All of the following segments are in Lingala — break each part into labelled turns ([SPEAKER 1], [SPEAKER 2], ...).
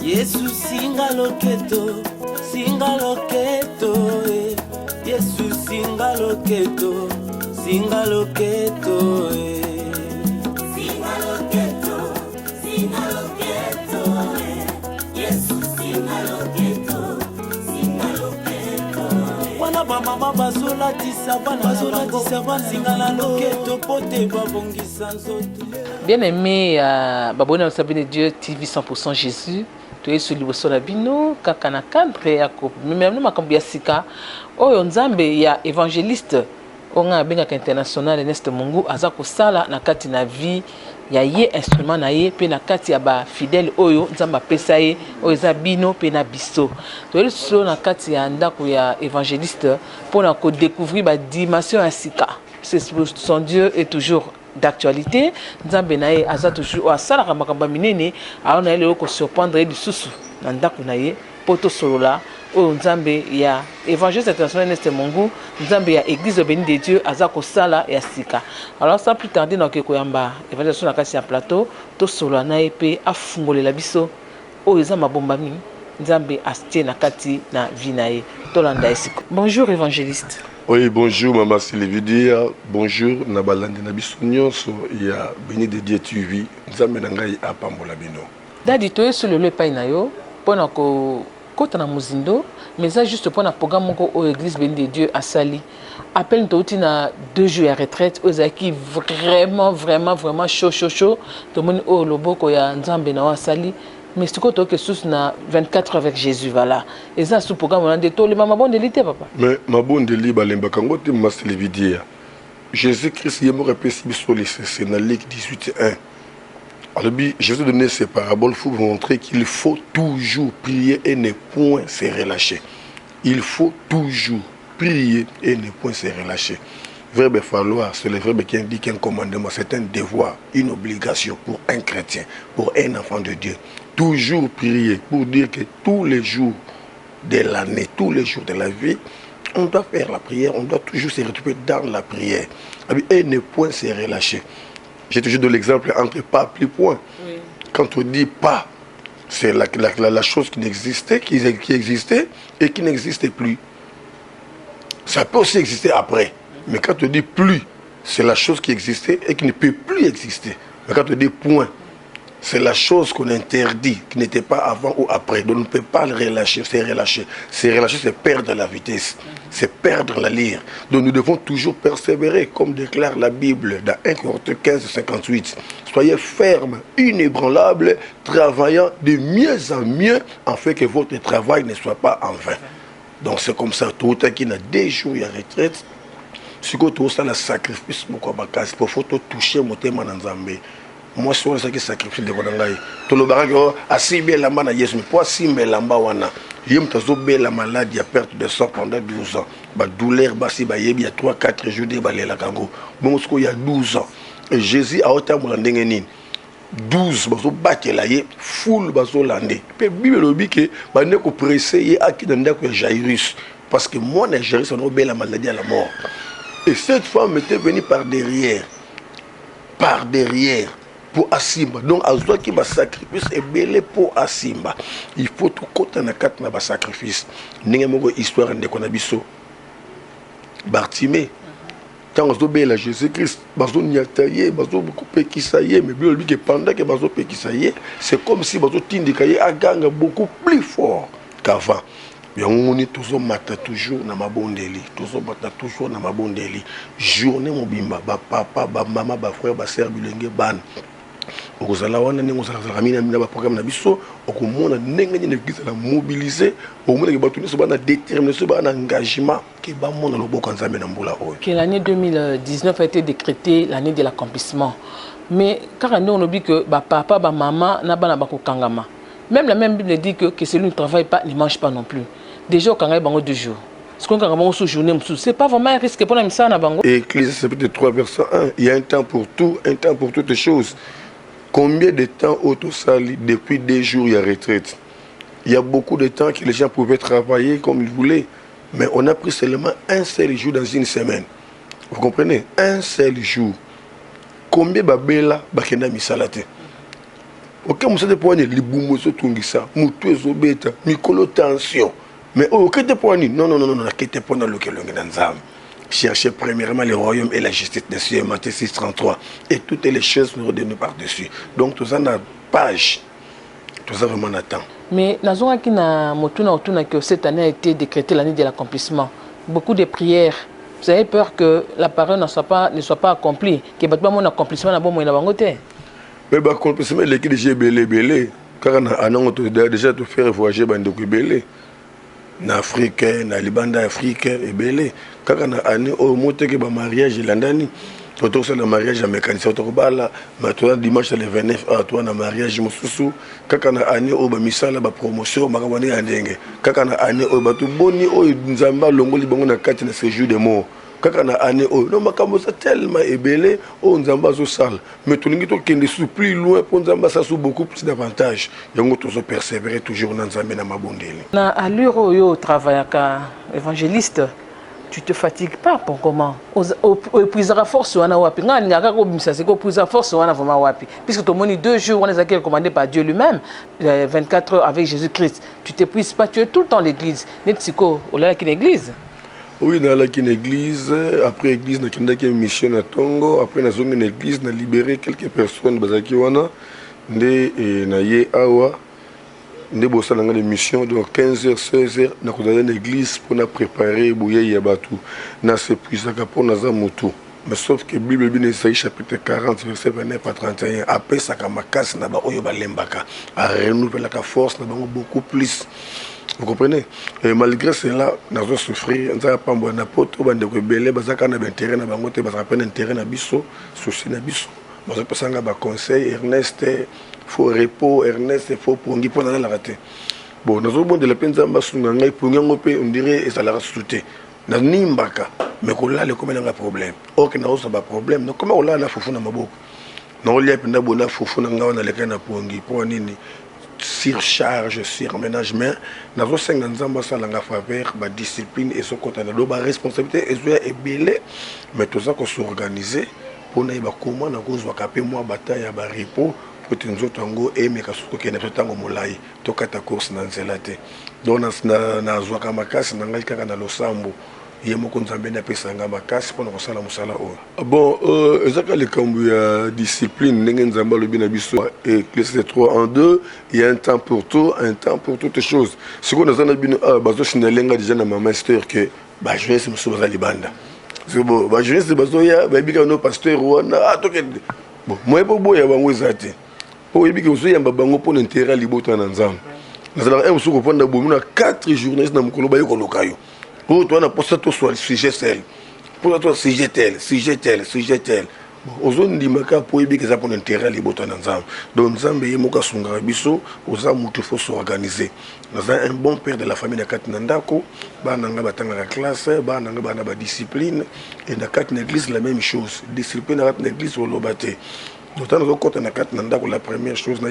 [SPEAKER 1] Yesu singa loketo, Yesu singa loketo, singa loketo,
[SPEAKER 2] singa loketo, Yesu singa loketo, singa loketo.
[SPEAKER 1] Wana ba mama bazola tisa bana singa la loketo pote babongisa nzoto.
[SPEAKER 3] Bien-aimé, Babone au service de Dieu, TV 100% Jésus. Tu es sur le Solabino, Kakana cadre, Yakob. Même ma cambiasika. Oh, Nzambe, il y a évangéliste. On a bien international, Ernest Mungu, Azako Sala, Nakati na vie. Ya ye instrument na ye pe na kati ya ba fidèle oyo nzamba pesa ye oza bino pe na biso to le so na kati ya ndako ya évangéliste pour na ko découvrir ba dimension ya sika. Son Dieu est toujours d'actualité. Nzambe na ye aza toujours asala makamba minene a on a le ko surprendre du susu na ndako na ye poto solola o Nzambe ya évangéliste international Ernest Mungu, Nzambe ya église bénie de Dieu azako sala ya sika. Alors sans plus tarder na ko yamba évangéliste na kasi ya plateau to solo na epé afungolela biso o ezama bombami Nzambe astie na kati na vinae to landa esiko. Bonjour évangéliste.
[SPEAKER 4] Oui, bonjour Maman Sylvie, bonjour Nabalande Nabiso nyonso ya béni de Dieu TV. Nzambe na ngai apambola bino.
[SPEAKER 3] Dadi to sur le pai na yo pona ko kota na muzindo mais ça juste pour un programme au église bénie de Dieu à Sali. Appelle nous na 2 jours à retraite aux qui vraiment chaud tout le monde au loboko ya Nzambe na Sali mais c'est quoi que sous na 24 heures avec Jésus voilà et ça sous programme on a des taux les maman bon délité papa
[SPEAKER 4] mais ma bonne délit balemba kango te ma Sylvie Jésus Christ yemo repesi biso c'est na Luc 18:1. Alors, Jésus donné ces paraboles pour vous montrer qu'il faut toujours prier et ne point se relâcher. Il faut toujours prier et ne point se relâcher. Verbe falloir, c'est le verbe qui indique un commandement, c'est un devoir, une obligation pour un chrétien, pour un enfant de Dieu. Toujours prier pour dire que tous les jours de l'année, tous les jours de la vie, on doit faire la prière, on doit toujours se retrouver dans la prière. Et ne point se relâcher. J'ai toujours donné l'exemple entre pas plus point. Oui. Quand on dit pas, c'est la chose qui existait et qui n'existait plus. Ça peut aussi exister après. Mais quand on dit plus, c'est la chose qui existait et qui ne peut plus exister. Mais quand on dit point, c'est la chose qu'on interdit, qui n'était pas avant ou après. Donc on ne peut pas le relâcher, c'est relâcher. C'est relâcher, c'est perdre la vitesse, c'est perdre la lyre. Donc nous devons toujours persévérer, comme déclare la Bible dans 1 Corinthiens 15:58. Soyez fermes, inébranlables, travaillant de mieux en mieux, afin que votre travail ne soit pas en vain. Donc c'est comme ça, tout le qui a 2 jours à retraite, si vous avez un sacrifice, pour toucher mon thème en Zambie. Moi, je suis un sacrifice de Ronangaï. Tout le monde a si bien la main à Yesu, mais pas si bien la main. Il y a la maladie à perte de sang pendant 12 ans. La douleur, il y a 3-4 jours de balai la kango. Bon, il y a 12 ans. Et Jésus a autant de l'année. 12 bazo battre la ye full bazo landé. Puis Bible dit que ba ne ko pressé ye aki dans ndako Jairus parce que moi na Jairus on a la maladie à la mort. Et cette femme était venue par derrière pour Asimba. Donc, à ce qui va sacrifice est belé pour Asimba. Il faut tout côté na quatre na sacrifice. N'ayez pas histoire de konabiso. Bartimée. Quand on a Jésus-Christ, bazo nyataye, bazo coupé qui ça y est, mais bien lui que pendant que bazo pe qui ça y est, c'est comme si bazo tindikaye a ganga beaucoup plus fort qu'avant. On est toujours matin toujours na mabondeli, toujours matin toujours na mabondeli. Journée mon bimba, ba papa, ba maman, ba frère, ba sœur bilenge ban. Okozala wana nengo za ramina mina ba programme na biso, okomona ndenge ni l'église la mobiliser, okomona ke batuni so bana détermination bana engagement ke ba mona loboko nzambe na mbula oyo.
[SPEAKER 3] Que l'année 2019 a été décrétée l'année de l'accomplissement. Mais car on oublie que ba papa, ba maman na bana ba kokangama. Même la même Bible dit que celui qui ne travaille pas ne mange pas non plus. Déjà, quand on a 2 jours. Ce qu'on a une journée, ce n'est pas vraiment un risque pour la mission.
[SPEAKER 4] Et Ecclésiaste chapitre 3, verset 1, il y a un temps pour tout, un temps pour toutes les choses. Combien de temps au-sali depuis 2 jours il y a retraite? Il y a beaucoup de temps que les gens pouvaient travailler comme ils voulaient. Mais on a pris seulement un seul jour dans une semaine. Vous comprenez? Un seul jour. Combien de babela bakenda misalate? Ok, vous savez pour les boumous tungisa, mutu ezobeta, mikolo tension. Mais ok te pour non non non non, qui te pour dans le nzam. Cherchez premièrement le royaume et la justice de Dieu, Matthieu 6:33, et toutes les choses nous redonnées par-dessus. Donc tout ça na page, tout ça vraiment attend.
[SPEAKER 3] Mais nazonga qui na motuna que cette année a été décrétée l'année de l'accomplissement. Beaucoup de prières. Vous avez peur que la parole ne soit pas accomplie, que pas mon accomplissement na bon moyen bangote.
[SPEAKER 4] Mais bah accomplissement l'équipe de belé car on a déjà tout faire voyager bande ko belé. Na Afrique, na Libanda Afrique et belé. Car on a année au monte que ba mariage landani. Autour sur le mariage à mécanicien autour bala, maintenant dimanche le 29 à toi na mariage mususu. Car on a année au ba misala ba promotion makabani andenge. Car on a année au ba tout boni au nzamba longo libongo na kati na séjour de mort. Kaka na année oh non makambo ça tellement ébélé on nzamba zo sale mais tout l'ingi to kende sous plus loin pour nzamba ça sous beaucoup plus d'avantages yango to so persévérer toujours na nzambe na mabondeli
[SPEAKER 3] na allure yo travail ka évangéliste tu te fatigues pas pour comment épuisera force wana wapi nga ngaka ko bimisa c'est ko épuisera force wana vraiment wapi puisque tout le monde 2 jours on les a commandé par Dieu lui-même 24 heures avec Jésus-Christ tu t'épuises pas tu es tout le temps l'église netsiko olala ki l'église.
[SPEAKER 4] Oui, dans une église, après l'église, on a une mission à Tongo, après on a une église, on a libéré quelques personnes, bazaki wana, na ye awa, bossa na une mission, donc 15h, 16h, on a une église pour préparer bouye yabatu, na s'épuisaka pour naza mutu. Mais sauf que Bible bin Isaïe chapitre 40 verset 29 à 31 après ça kamakas na ba oyo balembaka a renouveler la force na bango beaucoup plus. Vous comprenez? Et malgré cela, nous avons souffert. Nous avons pas un apôtre, nous avons belé, nous avons un intérêt, nous avons un intérêt na biso, souci na biso. Nous avons un conseil, Ernest, faut repos, Ernest, faut pour ngi pour la rater. Bon, nous avons de la peine d'ambassadeur, pour ngi on dirait et ça la sauté. Na nimbaka, mais qu'on là le comme un problème. Or que nous avons un problème. Donc comment on l'a la fofu na maboko. Non lié penda bona fofu na ngawa na lekana pour ngi pour nini. Surcharge, surménagement, nous avons 50 ans à faveur de la discipline et ce côté de la responsabilité est belé, mais tout ça qu'on s'organise pour nous comment nous avons capé moi bataille à repos pour que nous autres et mais surtout que nous avons molai to kata course dans zelate donc na zwa kama kasi na ngai kaka na losambo yemoko nzambe na pesa ngamba kasi pour nous sala musala o bon ezaka le kambu ya discipline ndenge nzamba lobi na biso et Ecclésiaste 3:2 il y a un temps pour tout, un temps pour toutes choses ce qu'on a bino bazo shinalenga déjà na mama Esther que ba jeunesse muso baza libanda c'est bon ba jeunesse bazo ya ba bika no pasteur wana atoke bon moi po boya bango ezate po yebiki uso yamba bango pour intérêt libota na nzamba nazala un suko panda bomuna 4 journées na mukolo ba yoko lokayo. Pour toi, on a posé tout sur le sujet tel. Pour toi, sujet tel, sujet tel, sujet tel. Aux zones d'Imaka, pour y ça pour l'intérêt, les boutons ensemble. Donc, Zambé, Moka Sungarabiso, aux âmes, il faut s'organiser. Nous avons un bon père de la famille de Katinandako, Bananga Batanga la classe, Bananga Banaba discipline, et dans la église, la même chose. Discipline dans l'église, au Lobate. D'autant que quand on a Katinandako, la première chose, on a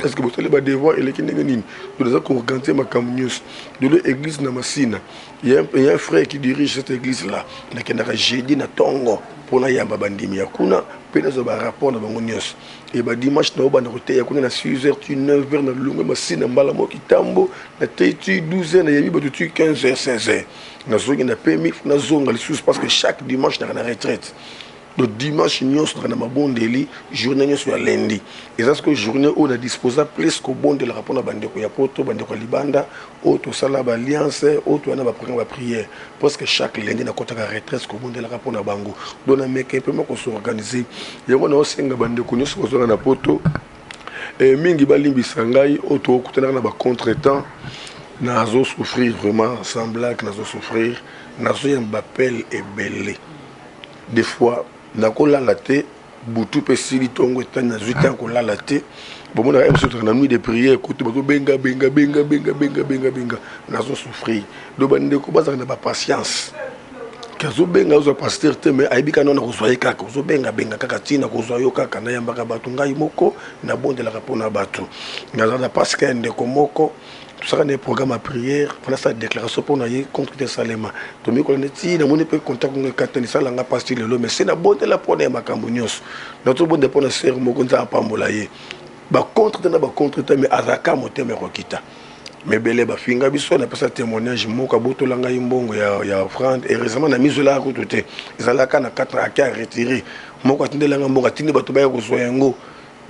[SPEAKER 4] est-ce que vous allez me devoir et les Kinégénines? Nous avons organisé ma camus de l'église Namasina. Il y a un frère qui dirige cette église-là. Il a jeudi na Tongo pour la Yamba Bandimi Yakuna, puis nous avons un rapport dans Bangonios. Et dimanche, nous avons un Yakuna à 6h, 9h, na Lunga Massina, Malamo Kitambo, na Tétu 12h, na Yabi Batutu 15h, 16h. Nous avons un permis, nous avons un sous parce que chaque dimanche, nous avons une retraite. Le dimanche, nous avons un bon délit, journée sur lundi. Et c'est ce que journée où on a disposé plus qu'au bon de la rapport à Bandeko Yapoto, Bandeko Libanda, autre Salab Alliance, autre on a pris la prière. Parce que chaque lundi, on a compté la retraite qu'au bon de la rapport à Bango. Donc, on a mis un peu qu'on s'organise. Il y a aussi un Bandeko, nous sommes en Poto. Et Mingi Balimbi Sangai, autre côté, on a contre-temps. Nous avons souffrir vraiment, sans blague, nous avons souffrir. Nous avons un appel et belé. Des fois, nakola laté butu pesili tongo tana zuita kola laté bon na sur na nuit de prière écoute bato benga nazo souffrir do bande ko baza na ba patience kazo benga zo pasteur te mais aibika nona ko soye kaka zo benga kaka tina ko soyo kaka na yamba ka bato ngai moko na bonde la rapona bato na za parce que ndeko moko ça a un programme à prière, voilà sa déclaration pour naïe contre des salémas. Tomi qu'on est ici, on peut contact avec Catani, ça l'a pas stylé le, mais c'est la bonne de la première macambonios. Notre bonne dépend de serre, mon compte à Pambolaye. Bah contre t'en bah contre t'en mais Azaka moté mais Rokita. Mais belé bah finga biso on a passé témoignage moka boto langa imbongo ya offrande et récemment na mise là à côté. Ils allaient quand 4 à 4 retiré. Moka tinde langa mbonga tinde bato ba ko soyango.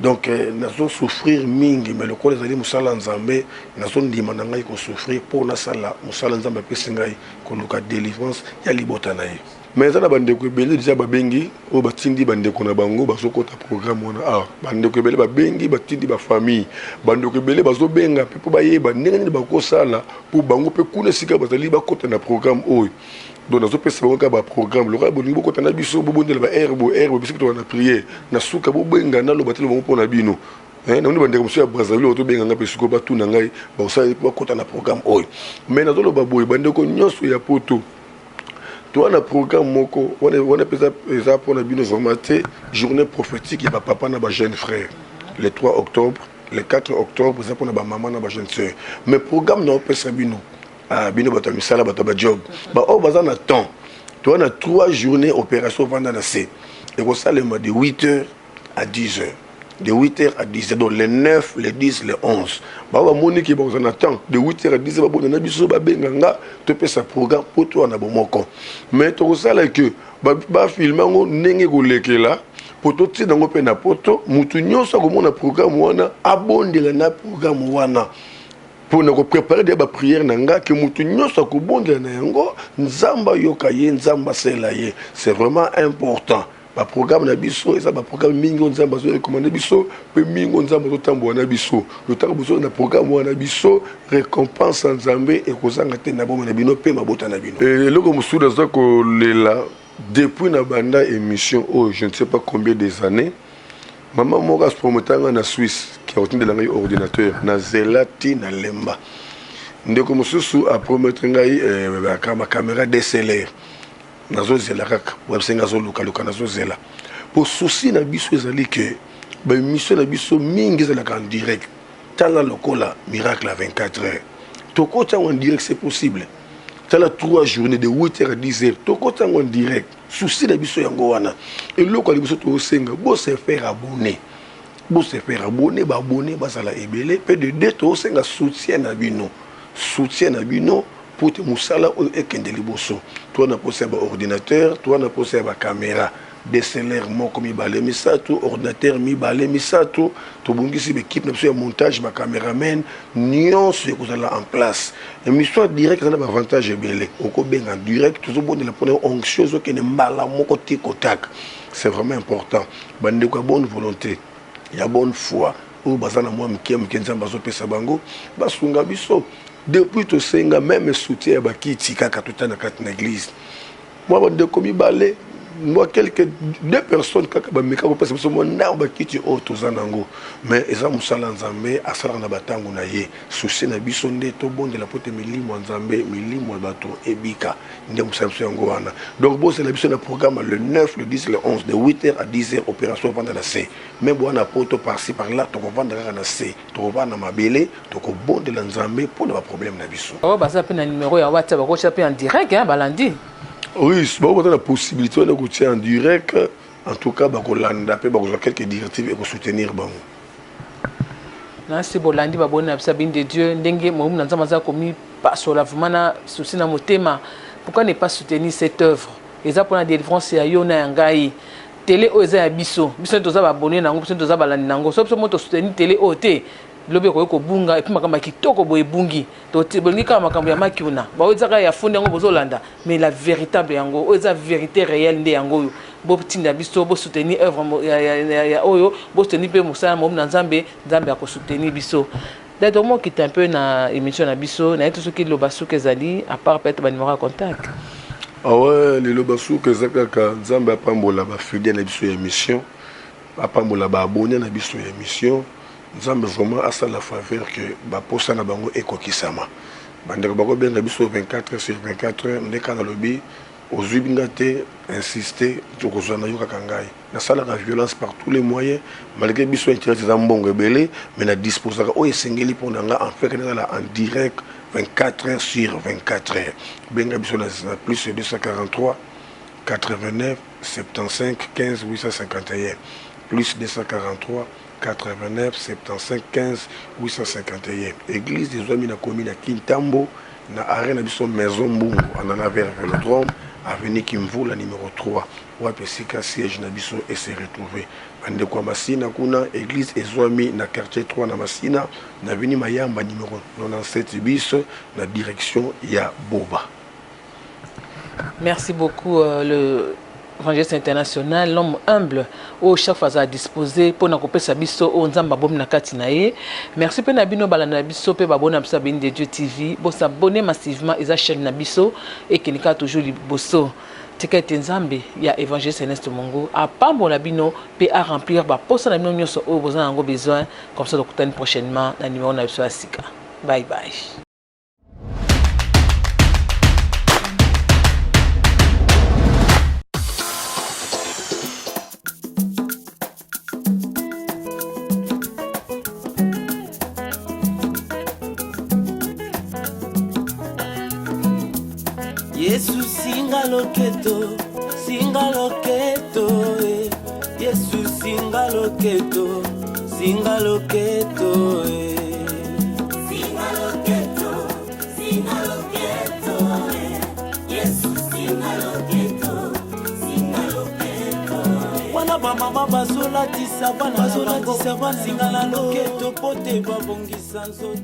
[SPEAKER 4] Donc, nous allons souffrir mingi, mais le corps des alliés Moussala Nzambé, nous allons demander qu'on souffrir pour nous Sala, Moussala Nzambé, qu'on nous a délivrance, il y a l'ibotanaï. Mais ça, bande de Kébélé, déjà, Babengi, au Batindi, bande de Konabango, Basokota programme, bande de Kébélé, Babengi, Batindi, Bafamille, bande de Kébélé, Bazobenga, pour Baye, Banene, Bakosala, pour Bango, Pekune, Sika, Batali, Bakota, un programme, donc, nous avons un programme. Le roi, nous avons un abisso, nous avons un herbe, nous avons prié. Nous avons un na lobati lo pour nabino. Nous avons un monsieur à Brazzaville, nous avons un peu de tout nangai. Nous avons un programme. Mais nous avons un boy, bande ko nyonso ya poto. Tu as un programme moko, on a pesa pour nabino formaté journée prophétique ya papa na ba jeune frère. Le 3 octobre, le 4 octobre, ça pour na ba maman na ba jeune sœur. Mais programme non pesa bino. Ah, bino bato misala bato ba job. Ba o bazana temps. Tu as 3 journées opération vendana C. Et comme ça, de 8h à 10h. De 8h à 10h. Donc les 9, les 10, les 11. Bah, Monique, on attend. De 8h à 10h, on a besoin de tu peux sa programme pour toi, on a bon moko. Mais tu as ça là que, bah, filmer, on n'est pas là. Pour tout ce dans le poto, moutunyo, ça comme on a programme, on a abondé le programme, on a. Pour nous préparer des prières nanga que mutu nyoso ko bonde na yango nzamba yokaye nzamba selaye c'est vraiment important ba programme na biso et ça ba programme mingo nzamba zo recommander biso pe mingo nzamba zo tambo na biso le temps biso na programme na biso récompense nzambe et kozanga te na bomo na bino pe mabota na bino et loko musuda za ko lela depuis na banda émission je ne sais pas combien des années. Maman Moras promotanga na Suisse qui a retenu de l'ordinateur na Zelati na Lemba. Ndeko mususu a promettre ngai ma caméra DSLR. Nazo zelaka websenga zo luka nazo zela. Pour souci na biso ezali que ba émission na biso mingi zelaka en direct. Tala lokola miracle à 24 heures. Toko en direct c'est possible. Tala 3 journées de 8h à 10h. Toko en direct. Souci de biso yango wana et loko libiso to senga bo se faire abonner ba abonner ba sala ebele pe de deux to senga soutien na bino pour te musala o ekende liboso toi na possède ordinateur toi na possède caméra DSLR moko mibale misato ordinateur mibale misato to bongisi équipe na biso montage ma caméraman nyonso ekozala en place émission direct na avantage ebele oko benga direct toujours bon de la première onction zo ke ne mbala moko tiko tak c'est vraiment important bande ko bonne volonté ya bonne foi ou bazana moi mkiem nzamba zo pesa bango basunga biso depuis to senga même soutien ba kiti kaka tout na kat na église moi bande ko mibale moi quelques 2 personnes kaka ba meka ko pesa biso mo na ba kiti o to zanango mais eza musala nzambe asala na batango na ye souci na biso nde to bonde la pote milimo nzambe milimo bato ebika nde musala yango wana donc bon c'est la biso na programme le 9 le 10 le 11 de 8h à 10h opération vendre na C mais bon na poto par-ci par là to ko vendre na C to ko vendre mabele to ko bonde la nzambe pour le problème na biso
[SPEAKER 3] oh ba ça pe na numéro ya WhatsApp ko chaper en direct hein balandi. Oui,
[SPEAKER 4] c'est bon, on a la possibilité de goûter en direct. En tout cas, on a quelques directives et soutenir.
[SPEAKER 3] C'est bon, lundi, on a Sabine de Dieu. Ndenge, moi, nous avons commis pas sur la vraiment souci dans mon thème. Pourquoi ne pas soutenir cette œuvre? Et ça pour la délivrance, c'est à Yona Ngai. Télé Oza Abisso. Biso toza abonné nango, biso toza balandi nango. Sauf que soutenir télé OT. Lobe ko bunga et puis makamba kitoko boye bungi to tibongi kama makambo ya makiuna ba ozaka ya fonde yango bozolanda mais la véritable yango oza vérité réelle nde yango bo tinda biso bo soutenir œuvre ya oyo bo soutenir pe musala mo na nzambe nzambe ako soutenir biso d'ailleurs moi qui est un peu na émission na biso na tout ce qui loba souke zali à part peut-être ba numéro à contact
[SPEAKER 4] ah ouais les loba souke zakaka nzambe apambola ba fidèle na biso ya émission apambola ba abonné na biso ya émission. Nous avons vraiment à la faveur que Baposa Nabango et Kokisama. Bandeko Bako bien biso 24 sur 24 heures, on est dans le lobby, ozwi binga te insister tokozwa na yo kaka ngai nasalaka violence par tous les moyens malgré biso internet eza mbongo ebele mais na disposaka oyo esengeli mpo na nga en fait ezala en direct 24 heures sur 24 heures benga biso na plus 243 89 75 15 851 plus 243 89 75 15 851 église des hommes na commune à Kintambo na arène na biso maison Mbungu anana vers Vélodrome avenue Kimvula numéro 3 wapi sika siège na biso et se retrouver bande kwa Masina kuna église ezwami na quartier 3 na Masina na avenue Mayamba numéro 97 bis na direction ya Boba.
[SPEAKER 3] Merci beaucoup le évangéliste international, l'homme humble, au chaque fois à disposer pour nous couper sa biso au nzamba bom na kati na ye. Merci pe na bino balana biso pe babona biso bin de Dieu TV, bo s'abonner massivement et chaîne na biso et qui nika toujours liboso. Tika tenzambe ya évangéliste Ernest Mongo a pambo na bino pe à remplir ba posa na bino nyoso o besoin ngo besoin comme ça dokutani prochainement na numéro na biso asika. Bye bye.
[SPEAKER 1] Yesu singa loketo eh. Yesu singa loketo eh.
[SPEAKER 2] Singa loketo, Yesu singa loketo.
[SPEAKER 1] Wana ba mama bazolatisa bana singa loketo pote babongisa nzoto.